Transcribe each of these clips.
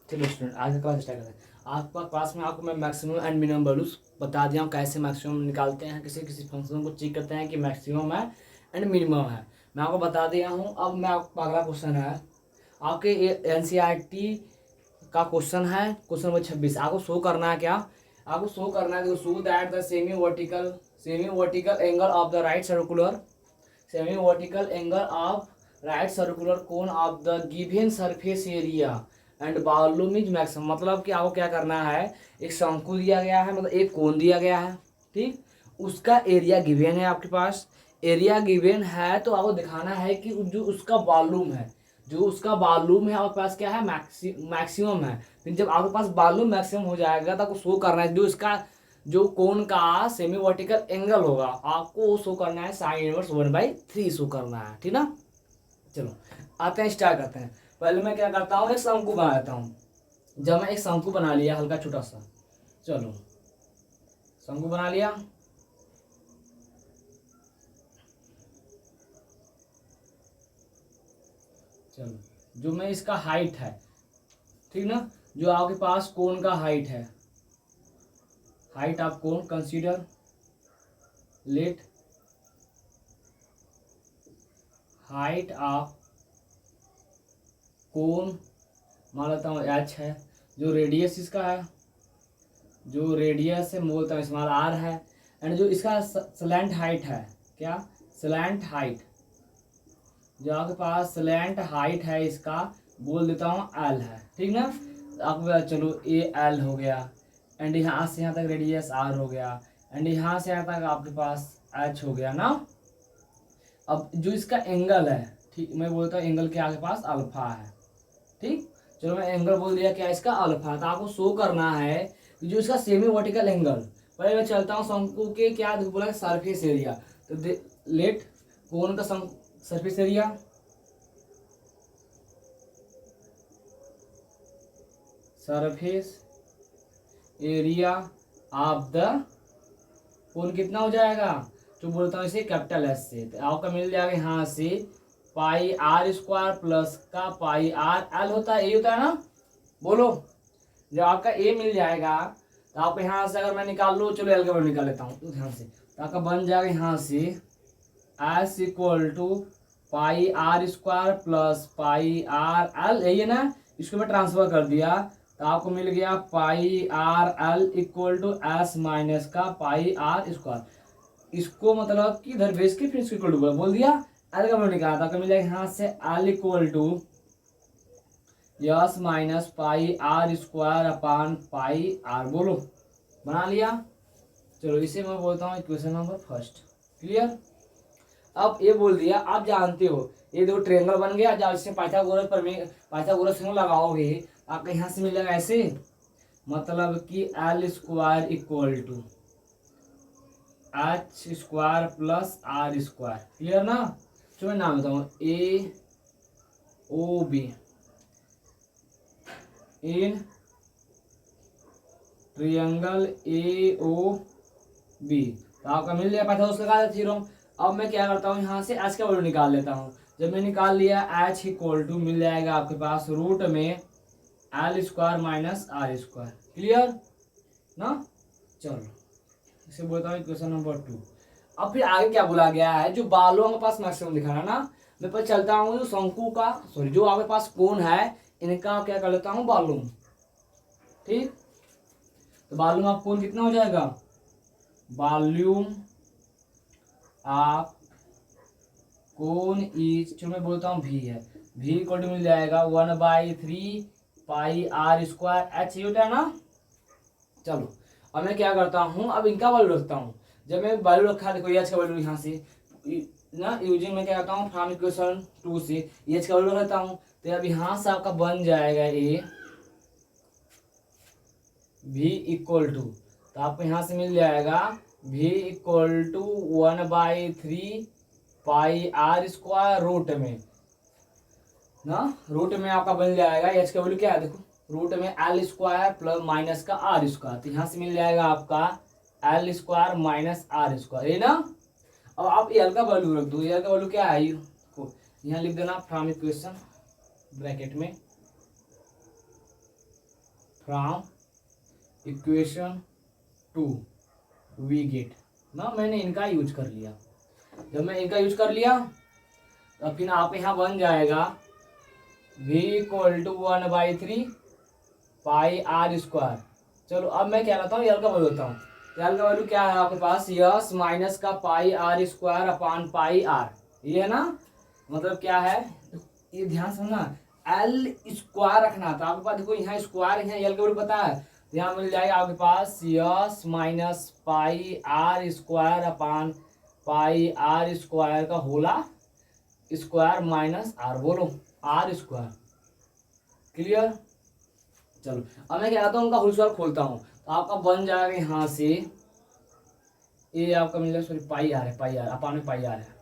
चलो स्टूडेंट आज का क्लास स्टार्ट करते हैं। आपका क्लास में आपको मैं मैक्सिमम एंड मिनिमम वैल्यूज बता दिया हूँ, कैसे मैक्सिमम निकालते हैं, किसी किसी फंक्शन को चेक करते हैं कि मैक्सिमम है एंड मिनिमम है, मैं आपको बता दिया हूँ। अब मैं आपका अगला क्वेश्चन है आपके एनसीईआरटी का क्वेश्चन है, क्वेश्चन नंबर 26। आपको शो करना है क्या, आपको शो करना है show that the semi vertical angle of the right circular semi vertical angle of right circular cone of the given surface area and volume is maximum. मतलब कि आपको क्या करना है, एक शंकु दिया गया है, मतलब एक कोन दिया गया है, ठीक, उसका एरिया गिवन है आपके पास, एरिया गिवन है तो आपको दिखाना है कि जो उसका वॉल्यूम है, जो उसका वॉल्यूम है आपके पास क्या है, मैक्सिमम है। फिर जब आपके पास वॉल्यूम मैक्सिमम हो जाएगा तो आपको शो करना है जो इसका जो कोण का सेमी वर्टिकल एंगल होगा आपको वो शो करना है साइन इनवर्स 1/3 शो करना है, ठीक ना। चलो आते हैं, स्टार्ट करते हैं। पहले मैं क्या करता हूँ, एक शंकु बना लेता हूँ। जब मैं एक शंकु बना लिया हल्का छोटा सा, चलो शंकु बना लिया। चलो जो मैं इसका हाइट है, ठीक ना, जो आपके पास कोण का हाइट है, हाइट ऑफ कोण कंसीडर लेट हाइट ऑफ कोण मान लेता हूँ एच है, जो रेडियस इसका है, जो रेडियस है बोलता हूँ इस्तेमाल आर है, एंड जो इसका स्लैंट हाइट है, क्या स्लैंट हाइट, जो आपके पास स्लैंट हाइट है इसका बोल देता हूँ एल है, ठीक ना। आपको चलो ए एल हो गया, एंड यहाँ से यहाँ तक रेडियस आर हो गया, एंड यहाँ से यहाँ तक आपके पास एच हो गया ना। अब जो इसका एंगल है, ठीक, मैं बोलता हूँ एंगल के आगे पास अल्फा है, ठीक। चलो मैं एंगल बोल दिया, क्या इसका अल्फा, तो आपको शो करना है कि जो इसका सेमी वर्टिकल एंगल, पहले मैं चलता हूँ शंकु के क्या बोला सरफेस एरिया, तो लेट कोण का surface area, surface area of the कोण कितना हो जाएगा, जो बोलता हूँ इसे कैपिटल एस से, तो आपका मिल जाएगा यहाँ से पाई आर स्क्वायर प्लस का पाई आर एल होता है, ए होता है ना, बोलो। जब आपका ए मिल जाएगा तो आप यहाँ से अगर मैं निकाल लूँ, चलो एल का वैल्यू निकाल लेता हूँ तो ध्यान से, तो आपका बन जाएगा यहाँ से S equal to pi are square plus pi are L, यही है ना। इसको मैं ट्रांसफर कर दिया तो आपको मिल गया pi are l equal to s minus का पाई आर स्क्वायर। इसको मतलब कि इधर भेज के फिर इसको इक्वल टू बोल दिया, एल का वैल्यू निकाला था, आपको मिल जाएगा यहाँ से L equal to S minus pi are square upon pi R, बोलो बना लिया। चलो इसे मैं बोलता हूँ इक्वेशन नंबर फर्स्ट, क्लियर। अब ये बोल दिया, आप जानते हो ये दो ट्रेंगल बन गया, जब इससे पाइथागोरस लगाओगे आपका यहाँ से मिलेगा ऐसे, मतलब कि l square equal to h square plus r square, clear ना। चलो मैं नाम बताऊँ, A O B in triangle A O B, तो आपका मिल जाएगा पाइथागोरस लगा देते थ्योरम। अब मैं क्या करता हूँ, यहाँ से एच का वैल्यू निकाल लेता हूँ। जब मैं निकाल लिया एच इक्वल टू मिल जाएगा आपके पास रूट में L square minus R square, clear ना। चलो इसे बोलता हूँ इक्वेशन नंबर 2। अब फिर आगे क्या बोला गया है, जो बालों के पास मैक्सिमम दिखाना ना, मैं पर चलता हूँ जो शंकु का सॉरी जो आपके पास कोण है इनका क्या कर लेता हूँ वॉल्यूम, ठीक। तो वॉल्यूम ऑफ कोण कितना हो जाएगा, वॉल्यूम ऑफ कोण इज, जो मैं बोलता हूँ भी है, भी इक्वल टू मिल जाएगा 1/3 पाई आर स्क्वायर एच होता है ना। चलो अब मैं क्या करता हूँ, अब इनका वैल्यू रखता हूँ। जब मैं वैल्यू रखा, देखो एच का वैल्यू यहाँ से ना यूजिंग में क्या करता हूँ फ्रॉम इक्वेशन 2 से एच का वैल्यू रखता हूँ, तो अब यहाँ से आपका बन जाएगा ए भी इक्वल टू, तो आपको यहाँ से मिल जाएगा भी equal to 1/3 pi are square root में ना, रूट में आपका बन जाएगा एच का वैल्यू क्या है, देखो रूट में एल स्क्वायर प्लस माइनस का आर स्क्वायर, तो यहाँ से मिल जाएगा आपका L square minus R square, ये ना। अब आप एल का वैल्यू रख दो, एल का वैल्यू क्या है, यहाँ लिख देना फ्रॉम इक्वेशन ब्रैकेट में फ्रॉम इक्वेशन 2 वी गेट ना, मैंने इनका यूज कर लिया। जब मैं इनका यूज कर लिया तो फिर आप यहाँ बन जाएगा v equal to 1/3 pi are square. चलो अब मैं क्या लाता हूँ, यल का वैल्यू होता हूँ। यल का वैल्यू क्या है आपके पास, यस माइनस का pi are square upon pi r, ये है ना। मतलब क्या है, ये ध्यान समझना, एल स्क्वायर रखना था आपके पास। देखो यहाँ स्क्वायर, यहाँ यल का वैल्यू पता है, यहाँ मिल जाएगा आपके पास s minus pi are square upon pi are square का होला स्क्वायर माइनस आर, बोलो आर स्क्वायर। क्लियर। चलो अब मैं क्या करता हूँ, उनका होल स्क्वायर खोलता हूँ तो आपका बन जाएगा यहाँ से, ये आपका मिल जाएगा, सॉरी पाई आर है, पाई आर अपान में पाई आर है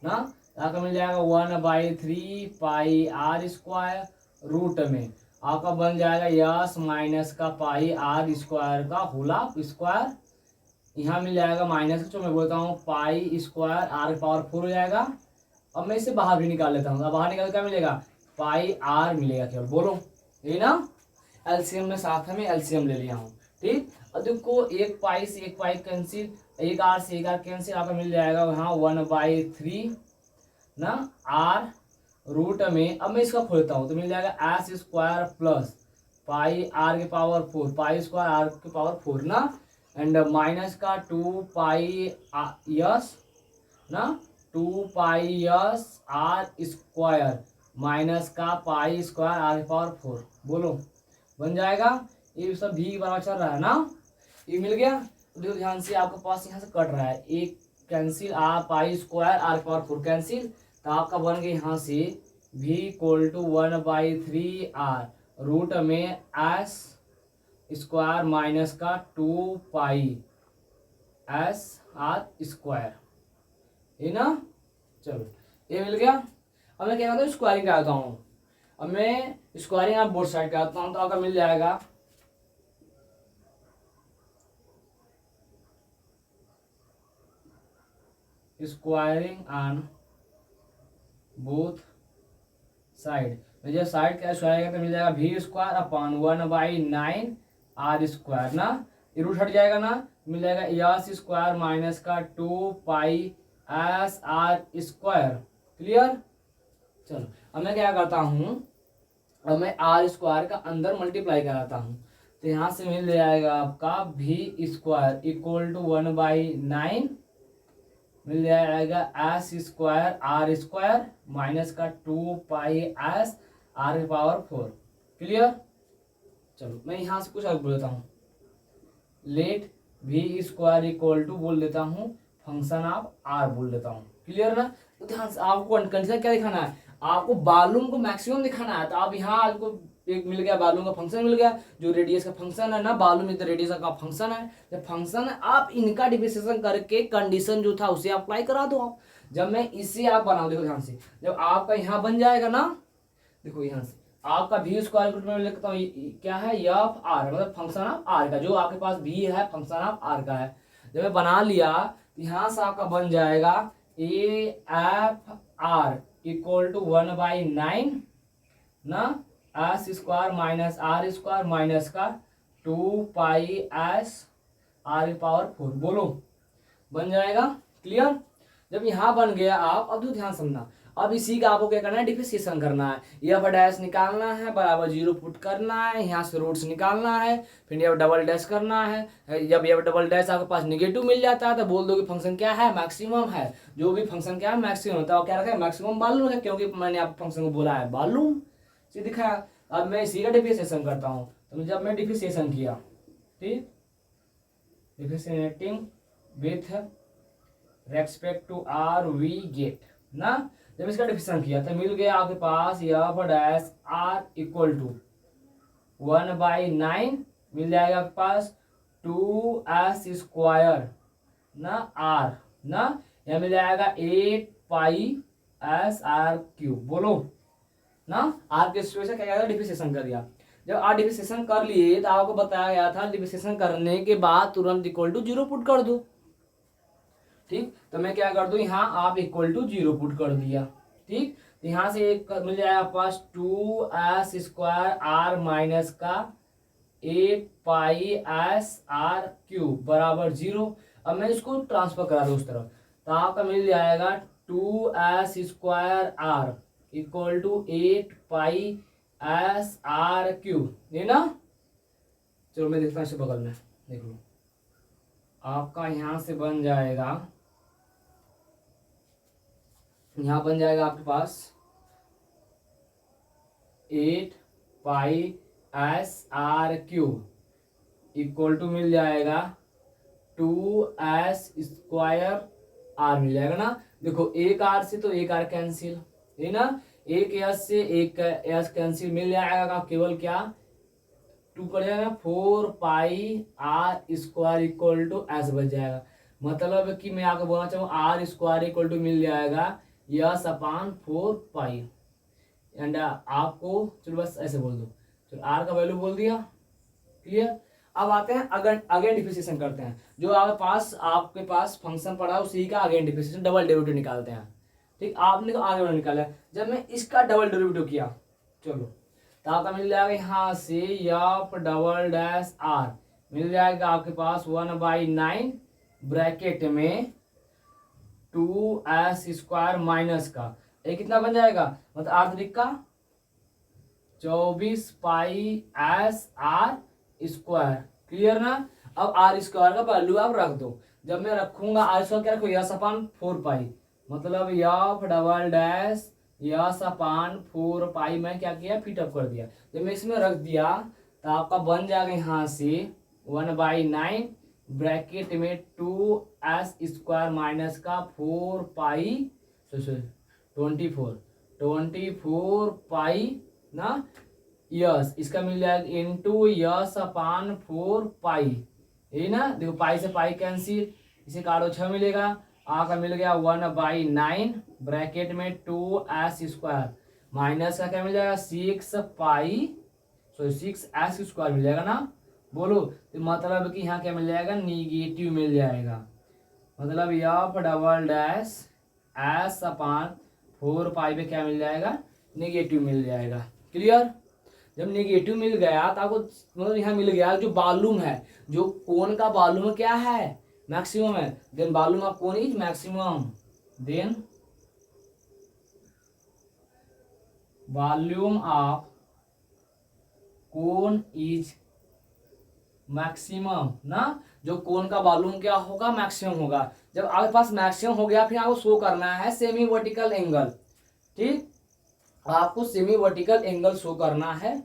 ना, आपका मिल जाएगा 1/3 पाई आर स्क्वायर रूट में आपका बन जाएगा यस माइनस का पाई आर स्क्वायर का होला स्क्वायर। यहाँ मिल जाएगा माइनस, जो मैं बोलता हूँ पाई स्क्वायर आर पावर 4 हो जाएगा। अब मैं इसे बाहर भी निकाल लेता हूँ, अब बाहर निकाल क्या मिलेगा, पाई आर मिलेगा केवल, बोलो ये ना। एलसीएम में साथ में एलसीएम ले लिया हूँ, ठीक। अब देखो एक पाई से एक पाई कैंसिल, एक आर से एक आर कैंसिल, आपको मिल जाएगा वहाँ 1/3 ना आर रूट में। अब मैं इसका खोलता हूँ तो मिल जाएगा S square plus pi R के पावर 4, पाई स्क्वायर आर के पावर 4 ना, एंड माइनस का 2 पाई यस ना, 2 पाई यस आर स्क्वायर माइनस का पाई स्क्वायर आर के पावर 4, बोलो बन जाएगा। ये सब भी बराबर चल रहा है ना, ये मिल गया। देखो ध्यान से, आपके पास यहाँ से कट रहा है, एक cancel R pi square R power 4 cancel, तो आपका बन गया यहाँ से v equal to 1/3 R root में एस स्क्वायर माइनस का 2 पाई एस आर स्क्वायर, है ना। चलो ये मिल गया। अब मैं क्या करता हूँ, स्क्वायरिंग कराता हूँ। अब मैं स्क्वायरिंग आप बोर्ड साइड कराता हूँ तो आपका मिल जाएगा स्क्वायरिंग ऑन बोथ साइड। जब साइड का स्क्वायर तो मिल जाएगा v square upon 1/9 R square ना, ये रूट हट जाएगा ना, मिल जाएगा यस स्क्वायर माइनस का 2 pi S R square. Clear. चलो अब मैं क्या करता हूँ, अब मैं आर स्क्वायर का अंदर मल्टीप्लाई कराता हूँ तो यहाँ से मिल जाएगा आपका v स्क्वायर इक्वल टू 1/9 मिल जाएगा S square are square minus का 2 पाई एस आर की पावर 4। क्लियर। चलो मैं यहाँ से कुछ अलग बोल देता हूँ, let v square equal to बोल देता हूँ फंक्शन ऑफ आर बोल देता हूँ। क्लियर ना। तो ध्यान से आपको कंडीशन क्या दिखाना है, आपको वॉल्यूम को मैक्सिमम दिखाना है। तो आप यहाँ आपको एक मिल गया, वॉल्यूम का फंक्शन मिल गया, जो रेडियस का फंक्शन है ना, वॉल्यूम इज द रेडियस का फंक्शन है। जब फंक्शन है आप इनका डिफरेंशिएशन करके कंडीशन जो था उसे अप्लाई करा दो आप। जब मैं इसे आप बनाओ, देखो ध्यान से, जब आपका यहाँ बन जाएगा ना, देखो यहाँ से आपका v स्क्वायर में लिखता हूँ क्या है, एफ आर, मतलब फंक्शन ऑफ आर का, जो आपके पास v है फंक्शन ऑफ आर का है। जब मैं बना लिया तो यहाँ से आपका बन जाएगा A F R equal to 1/9 ना S square minus R square minus का 2 पाई एस आर पावर 4, बोलो बन जाएगा। क्लियर। जब यहाँ बन गया आप, अब तो ध्यान समझना, अब इसी का आपको क्या करना है, डिफरेंशिएशन करना है। यह डैश निकालना है, बराबर 0 पुट करना है, यहाँ से रूट्स निकालना है, फिर यह डबल डैश करना है। जब यह डबल डैश आपके पास निगेटिव मिल जाता है तो बोल दो कि फंक्शन क्या है, मैक्सिमम है। जो भी फंक्शन क्या है मैक्सिमम होता है, क्या रखा है, मैक्सिमम वॉल्यूम है, क्योंकि मैंने आप फंक्शन को बोला है वॉल्यूम से दिखाया। अब मैं इसी का डिफरेंशिएशन करता हूँ, तो जब मैं डिफरेंशिएशन किया, ठीक, differentiating with respect to r we get ना, जब इसका डिफरेंशिएशन किया तो मिल गया आपके पास f dash r equal to 1/9 मिल जाएगा आपके पास 2s स्क्वायर ना आर ना, यह मिल जाएगा 8 पाई एस आर क्यूब, बोलो ना। आर के सिचुएशन क्या डिफरेंशिएशन कर दिया। जब आर डिफरेंशिएशन कर लिए तो आपको बताया गया था डिफरेंशिएशन करने के बाद तुरंत इक्वल टू 0 पुट कर दो, ठीक। तो मैं क्या कर दूं, यहाँ आप इक्वल टू 0 पुट कर दिया, ठीक। तो यहाँ से एक मिल जाएगा पास 2s स्क्वायर आर माइनस का 8 पाई एस आर क्यूब बराबर 0। अब मैं इसको ट्रांसफर करा दूँ उस तरफ, तो आपका मिल जाएगा 2s² R equal to 8 pi S R cube, ये ना। चलो मैं देखता हूँ इसे बगल में, देख लो आपका यहाँ से बन जाएगा, यहाँ बन जाएगा आपके पास 8 pi S R cube equal to मिल जाएगा 2s² आर मिल जाएगा ना। देखो एक आर से तो एक आर कैंसिल, है ना, एक एस से एक एस कैंसिल, मिल जाएगा केवल क्या 2 पड़ जाएगा 4 pi are square equal to s बच जाएगा। मतलब कि मैं आपको बोलना चाहूँ आर स्क्वायर इक्वल टू मिल जाएगा यस अपान 4 पाई। एंड आपको चलो बस ऐसे बोल दो, चलो आर का वैल्यू बोल दिया, क्लियर। अब आते हैं अगेन डिफरेंशिएशन करते हैं। जो आपके पास फंक्शन पड़ा है उसी का अगेन डिफरेंशिएशन डबल डेरिवेटिव निकालते हैं। ठीक, आपने तो आगे निकाला, जब मैं इसका डबल डेरिवेटिव किया, चलो तो आपका मिल जाएगा यहाँ से एफ डबल डैश आर मिल जाएगा आपके पास 1/9 ब्रैकेट में 2s² माइनस का, ये कितना बन जाएगा, मतलब आर्धरिक का 24 पाई एस आर स्क्वायर, क्लियर ना। अब आर स्क्वायर का वैल्यू आप रख दो, जब मैं रखूंगा आर स्क्वायर क्या रखो यस अपान 4 पाई, मतलब एफ डबल डैश यस अपान 4 पाई मैं क्या किया फिट अप कर दिया। जब मैं इसमें रख दिया तो आपका बन जाएगा यहाँ से 1/9 ब्रैकेट में 2s² माइनस का 4 पाई 24 पाई ना यस, इसका मिल जाएगा इंटू यस अपान 4 पाई, ये ना। देखो पाई से पाई कैंसिल, इसे काटो 6 मिलेगा, आपका मिल गया 1/9 ब्रैकेट में 2s² माइनस का क्या मिल जाएगा 6s² मिल जाएगा ना। बोलो तो मतलब कि यहाँ क्या मिल जाएगा निगेटिव मिल जाएगा, मतलब एफ डबल डैश एस अपान 4 पाई पे क्या मिल जाएगा निगेटिव मिल जाएगा, क्लियर। जब नेगेटिव मिल गया तो आपको मतलब यहाँ मिल गया जो वॉल्यूम है, जो कोन का वॉल्यूम क्या है मैक्सिमम है, then volume of cone is maximum, then volume of cone is maximum ना। जो कोन का वॉल्यूम क्या होगा मैक्सिमम होगा। जब आपके पास मैक्सिमम हो गया फिर आपको शो करना है सेमी वर्टिकल एंगल, ठीक, आपको सेमी वर्टिकल एंगल शो करना है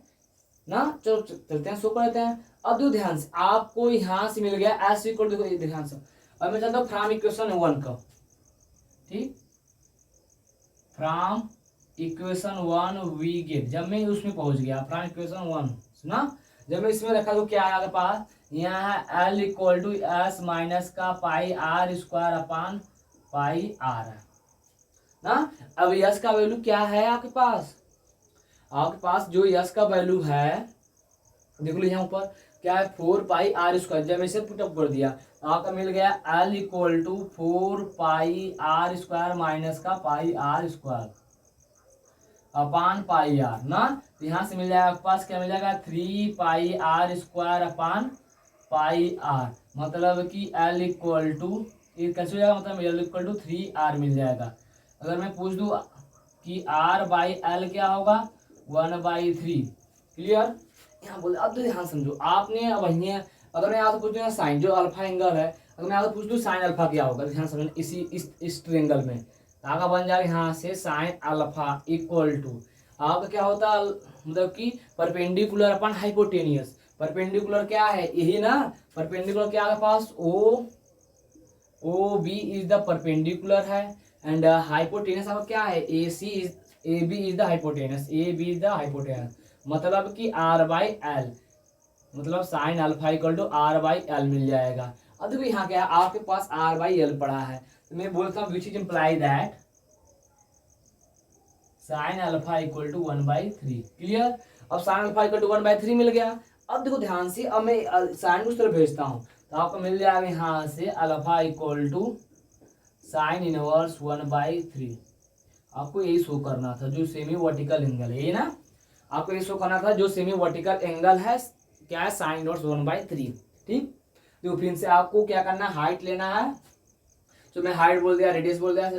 ना। चलो चलते हैं शो कर लेते हैं। अब देखो ध्यान से, आपको यहां से मिल गया एस इक्वल, देखो ध्यान से, अब मैं चलता हूँ फ्रॉम इक्वेशन 1 का, ठीक, फ्रॉम इक्वेशन 1 वी गेट, जब मैं उसमें पहुंच गया फ्रॉम इक्वेशन 1 ना, जब मैं इसमें रखा तो क्या है आपके पास यहाँ है l equal to s minus का pi are square upon pi r है ना। अब यस का वैल्यू क्या है आपके पास जो यस का वैल्यू है देख लो यहाँ ऊपर क्या है 4 पाई आर स्क्वायर, जब इसे पुटअप कर दिया आपका मिल गया l equal to 4 pi are square minus का pi are square upon pi r ना। तो यहाँ से मिल जाएगा आपके पास क्या मिल जाएगा 3 pi are square upon pi r, मतलब कि एल इक्वल टू कैसे हो जाएगा, मतलब एल इक्वल टू 3r मिल जाएगा। अगर मैं पूछ दूँ कि r बाई एल क्या होगा 1/3, क्लियर। यहाँ बोल अब तो ध्यान समझो आपने, अब यहाँ अगर मैं यहाँ से पूछ दूँ साइन जो अल्फा एंगल है, अगर मैं यहाँ से पूछ दूँ साइन अल्फा क्या होगा, ध्यान समझना इसी इस ट्रायंगल में आगे बन जाएगा यहाँ से साइन अल्फा इक्वल टू आपका क्या होता है, मतलब कि परपेंडिकुलर अपन हाइपोटेनियस। परपेंडिकुलर क्या है यही ना, परपेंडिकुलर क्या है पास O B is the perpendicular है, एंड हाइपोटेनस आपका क्या है A B is the hypotenuse, मतलब कि r बाई एल, मतलब sine alpha equal to r by l मिल जाएगा। अब देखो यहाँ क्या है आपके पास r बाई एल पड़ा है, तो मैं बोलता हूँ which is imply that sine alpha equal to 1/3, clear. अब साइन अल्फा इक्वल टू 1/3 मिल गया। अब देखो ध्यान से, अब मैं साइन उस तरफ भेजता हूँ तो आपको मिल जाएगा यहाँ से alpha equal to sine inverse 1/3। आपको यही शो करना था जो सेमी वर्टिकल एंगल है, ये ना, आपको ये शो करना था जो सेमी वर्टिकल एंगल है क्या है साइन इनवर्स 1/3। ठीक, तो फिर से आपको क्या करना है, हाइट लेना है। तो मैं हाइट बोल दिया, रेडियस बोल दिया,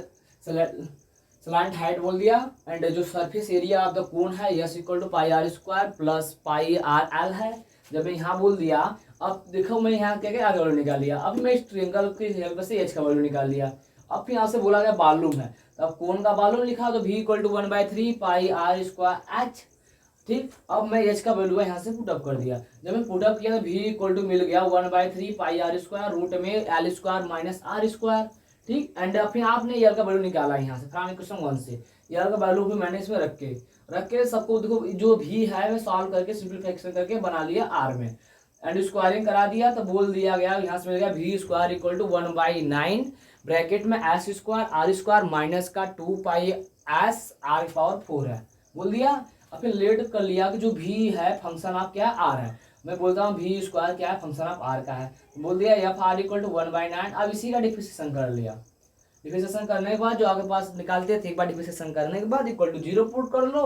स्लैंट हाइट बोल दिया, एंड जो surface area of the cone है s equal to pi are square plus pi are l है। जब मैं यहाँ बोल दिया, अब देखो मैं यहाँ क्या क्या आगे वैल्यू निकाल लिया। अब मैं इस ट्रायंगल की हेल्प से एच का वैल्यू निकाल लिया। अब फिर यहाँ से बोला गया वॉल्यूम है, तो अब कोन का वॉल्यूम लिखा, तो v equal to 1/3 pi are square H. ठीक, अब मैं एच का वैल्यू यहाँ से पुटअप कर दिया। जब मैं पुटअप किया तो v इक्वल टू मिल गया 1/3 पाई आर स्क्वायर रूट में L square minus R square. ठीक, एंड फिर आपने यल का वैल्यू निकाला यहाँ से फ्रॉम इक्वेशन 1 से। यल का वैल्यू भी मैंने इसमें रख के सबको देखो, जो भी है मैं सॉल्व करके सिंप्लीफिकेशन करके बना लिया आर में, एंड स्क्वायरिंग करा दिया। तो बोल दिया गया यहाँ से मिल गया v square equal to 1/9 bracket में S square are square minus का 2 पाई एस आर पावर 4 है, बोल दिया। अब फिर लेट कर लिया कि जो v है फंक्शन ऑफ क्या आर है। मैं बोलता हूँ v स्क्वायर क्या है, फंक्शन ऑफ आर का है, बोल दिया एफ आर इक्वल टू 1/9। अब इसी का डिफरेंशिएशन कर लिया। डिफरेंशिएशन करने के बाद जो आपके पास निकालते थे, एक बार डिफरेंशिएशन करने के बाद इक्वल टू 0 पुट कर लो।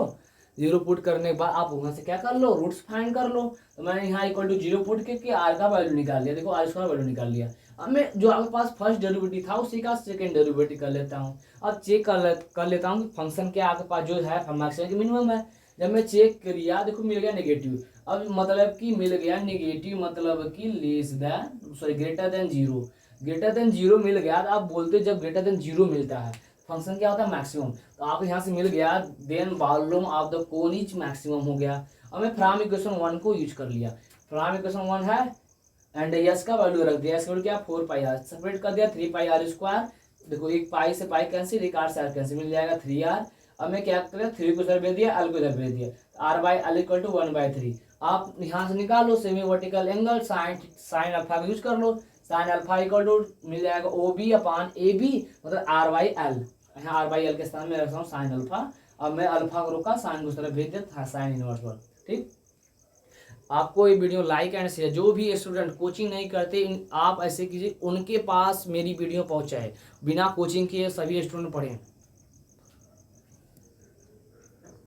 0 पुट करने के बाद आप वहाँ से क्या कर लो, रूट्स फाइंड कर लो। तो मैंने यहाँ इक्वल टू 0 पुट करके आर का वैल्यू निकाल लिया। देखो आर स्क्वायर वैल्यू निकाल लिया। अब मैं जो आपके पास फर्स्ट डेरिवेटिव था उसी का सेकंड डेरिवेटिव कर लेता हूँ। अब चेक कर लेता हूँ कि फंक्शन क्या आपके पास जो है मैक्सिमम की मिनिमम है। जब मैं चेक किया देखो मिल गया नेगेटिव। अब मतलब कि मिल गया नेगेटिव, मतलब कि less than sorry greater than 0। Greater than 0 मिल गया। तो आप बोलते जब ग्रेटर देन 0 मिलता है फंक्शन क्या होता है, मैक्सिमम। तो आपको यहाँ से मिल गया then volume of the cone is maximum हो गया। अब मैं फ्रॉम इक्वेशन 1 को यूज कर लिया। फ्रॉम इक्वेशन 1 है एंड यस का वैल्यू रख दिया। यस वैल्यू क्या 4 पाई आर, सेपरेट कर दिया 3 पाई आर स्क्वायर। देखो एक पाई से पाई कैंसिल, एक आर से आर कैंसिल, मिल जाएगा 3r। अब मैं क्या करें, 3 को इधर भेज दिया, एल को इधर भेज दिया, R by L equal to 1/3। आप यहाँ से निकालो semi vertical angle, sine alpha का यूज कर लो। साइन अल्फा इक्वल टू मिल जाएगा O B upon A B, मतलब आर बाई एल। यहाँ आर बाई एल के स्थान में रखता हूँ साइन अल्फा। अब मैं अल्फा को रोका, साइन को उस तरफ भेज दिया साइन इनवर्स पर। ठीक, आपको ये वीडियो लाइक एंड शेयर। जो भी स्टूडेंट कोचिंग नहीं करते आप ऐसे कीजिए, उनके पास मेरी वीडियो पहुंचाए। बिना कोचिंग के सभी स्टूडेंट पढ़ें।